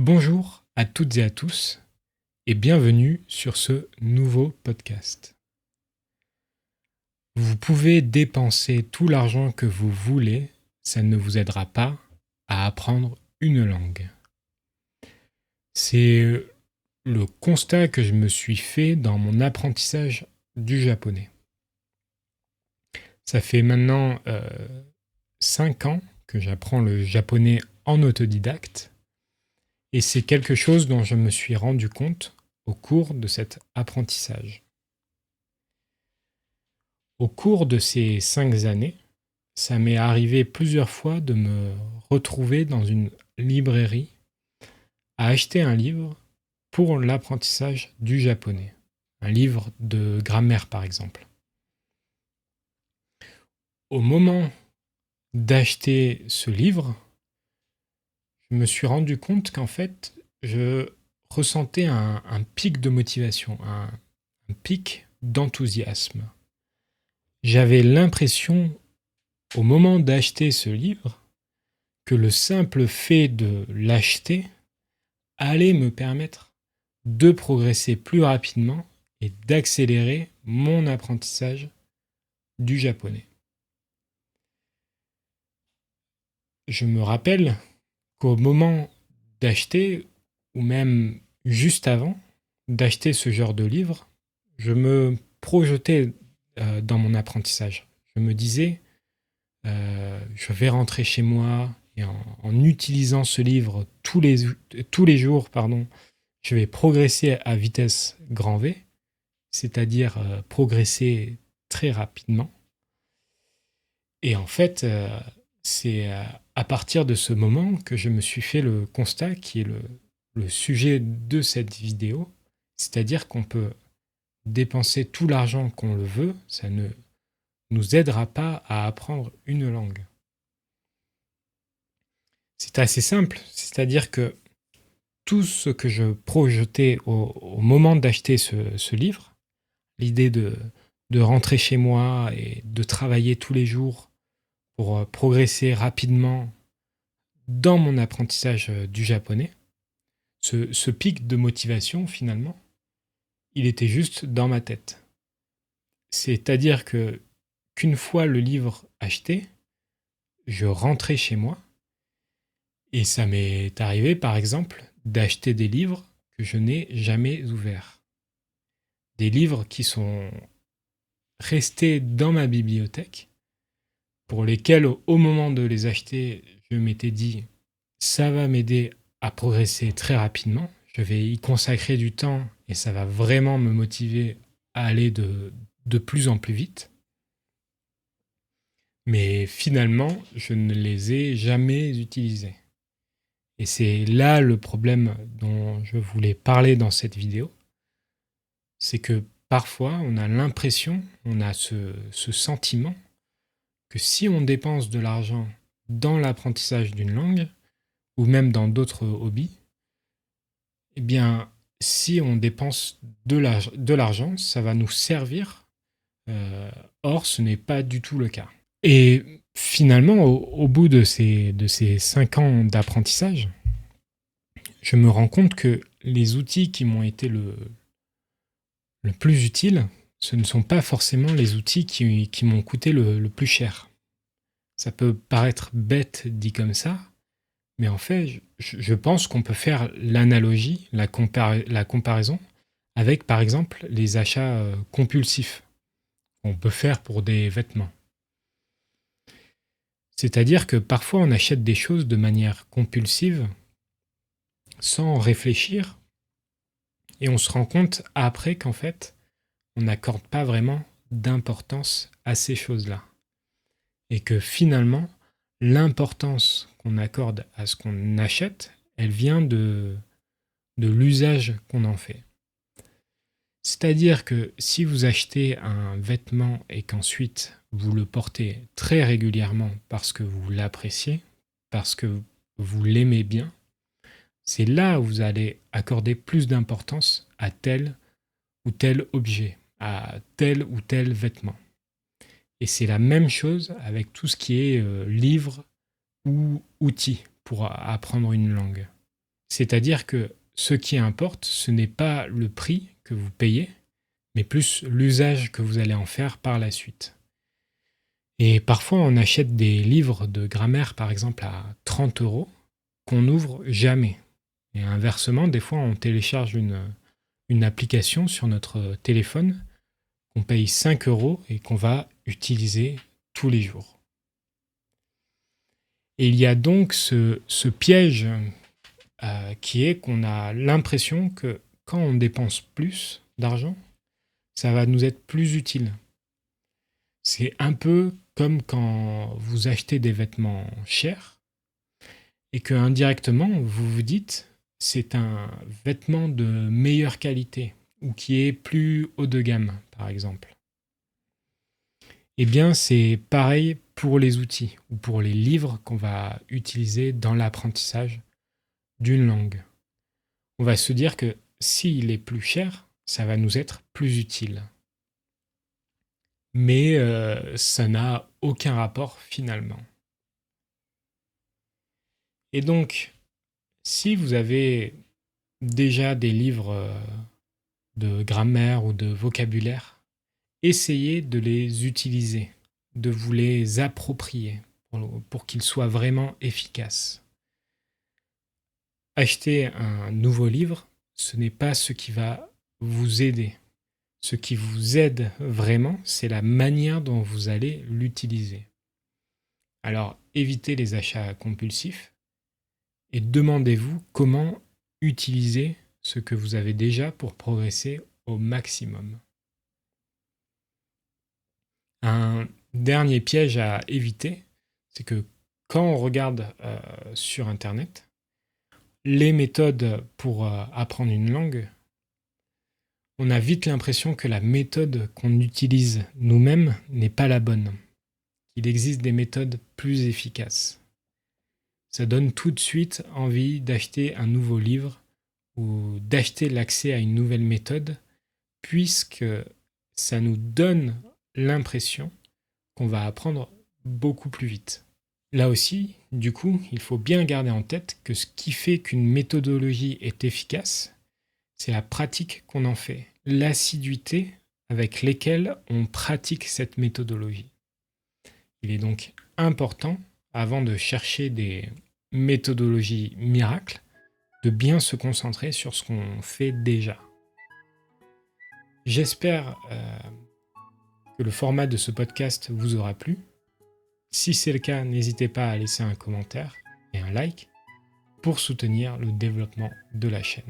Bonjour à toutes et à tous et bienvenue sur ce nouveau podcast. Vous pouvez dépenser tout l'argent que vous voulez, ça ne vous aidera pas à apprendre une langue. C'est le constat que je me suis fait dans mon apprentissage du japonais. Ça fait maintenant 5 ans que j'apprends le japonais en autodidacte et c'est quelque chose dont je me suis rendu compte au cours de cet apprentissage. Au cours de ces 5 années, ça m'est arrivé plusieurs fois de me retrouver dans une librairie à acheter un livre pour l'apprentissage du japonais. Un livre de grammaire par exemple. Au moment d'acheter ce livre, je me suis rendu compte qu'en fait, je ressentais un pic de motivation, un pic d'enthousiasme. J'avais l'impression, au moment d'acheter ce livre, que le simple fait de l'acheter allait me permettre de progresser plus rapidement et d'accélérer mon apprentissage du japonais. Je me rappelle qu'au moment d'acheter, ou même juste avant d'acheter ce genre de livre, je me projetais dans mon apprentissage. Je me disais, je vais rentrer chez moi et en utilisant ce livre tous les jours, je vais progresser à vitesse grand V, c'est-à-dire progresser très rapidement. Et en fait, c'est à partir de ce moment que je me suis fait le constat qui est le sujet de cette vidéo, c'est-à-dire qu'on peut dépenser tout l'argent qu'on le veut, ça ne nous aidera pas à apprendre une langue. C'est assez simple, c'est-à-dire que tout ce que je projetais au moment d'acheter ce livre, l'idée de rentrer chez moi et de travailler tous les jours pour progresser rapidement dans mon apprentissage du japonais, ce pic de motivation finalement, il était juste dans ma tête. C'est-à-dire que qu'une fois le livre acheté, je rentrais chez moi et ça m'est arrivé par exemple d'acheter des livres que je n'ai jamais ouverts. Des livres qui sont restés dans ma bibliothèque, pour lesquels au moment de les acheter, je m'étais dit ça va m'aider à progresser très rapidement, je vais y consacrer du temps et ça va vraiment me motiver à aller de plus en plus vite. Mais finalement, je ne les ai jamais utilisés. Et c'est là le problème dont je voulais parler dans cette vidéo. C'est que parfois, on a l'impression, on a ce sentiment que si on dépense de l'argent dans l'apprentissage d'une langue, ou même dans d'autres hobbies, eh bien, si on dépense de l'argent, ça va nous servir. Or, ce n'est pas du tout le cas. Et finalement, au bout de ces 5 ans d'apprentissage, je me rends compte que les outils qui m'ont été le plus utiles, ce ne sont pas forcément les outils qui m'ont coûté le plus cher. Ça peut paraître bête dit comme ça, mais en fait, je pense qu'on peut faire l'analogie, la comparaison avec, par exemple, les achats compulsifs qu'on peut faire pour des vêtements. C'est-à-dire que parfois on achète des choses de manière compulsive, sans réfléchir, et on se rend compte après qu'en fait, on n'accorde pas vraiment d'importance à ces choses-là. Et que finalement, l'importance qu'on accorde à ce qu'on achète, elle vient de l'usage qu'on en fait. C'est-à-dire que si vous achetez un vêtement et qu'ensuite vous le portez très régulièrement parce que vous l'appréciez, parce que vous l'aimez bien, c'est là où vous allez accorder plus d'importance à tel ou tel objet, à tel ou tel vêtement. Et c'est la même chose avec tout ce qui est livre ou outil pour apprendre une langue. C'est-à-dire que ce qui importe, ce n'est pas le prix que vous payez, mais plus l'usage que vous allez en faire par la suite. Et parfois, on achète des livres de grammaire, par exemple, à 30 € qu'on n'ouvre jamais. Et inversement, des fois, on télécharge une application sur notre téléphone qu'on paye 5 € et qu'on va utiliser tous les jours. Et il y a donc ce piège qui est qu'on a l'impression que quand on dépense plus d'argent, ça va nous être plus utile. C'est un peu comme quand vous achetez des vêtements chers et que indirectement vous vous dites c'est un vêtement de meilleure qualité ou qui est plus haut de gamme, par exemple. Eh bien, c'est pareil pour les outils ou pour les livres qu'on va utiliser dans l'apprentissage d'une langue. On va se dire que s'il est plus cher, ça va nous être plus utile. Mais ça n'a aucun rapport finalement. Et donc, si vous avez déjà des livres de grammaire ou de vocabulaire, essayez de les utiliser, de vous les approprier pour qu'ils soient vraiment efficaces. Acheter un nouveau livre, ce n'est pas ce qui va vous aider. Ce qui vous aide vraiment, c'est la manière dont vous allez l'utiliser. Alors, évitez les achats compulsifs et demandez-vous comment utiliser ce que vous avez déjà pour progresser au maximum. Un dernier piège à éviter, c'est que quand on regarde sur Internet, les méthodes pour apprendre une langue, on a vite l'impression que la méthode qu'on utilise nous-mêmes n'est pas la bonne. Il existe des méthodes plus efficaces. Ça donne tout de suite envie d'acheter un nouveau livre ou d'acheter l'accès à une nouvelle méthode, puisque ça nous donne l'impression qu'on va apprendre beaucoup plus vite. Là aussi, du coup, il faut bien garder en tête que ce qui fait qu'une méthodologie est efficace, c'est la pratique qu'on en fait, l'assiduité avec laquelle on pratique cette méthodologie. Il est donc important, avant de chercher des méthodologies miracles, de bien se concentrer sur ce qu'on fait déjà. J'espère que le format de ce podcast vous aura plu. Si c'est le cas, n'hésitez pas à laisser un commentaire et un like pour soutenir le développement de la chaîne.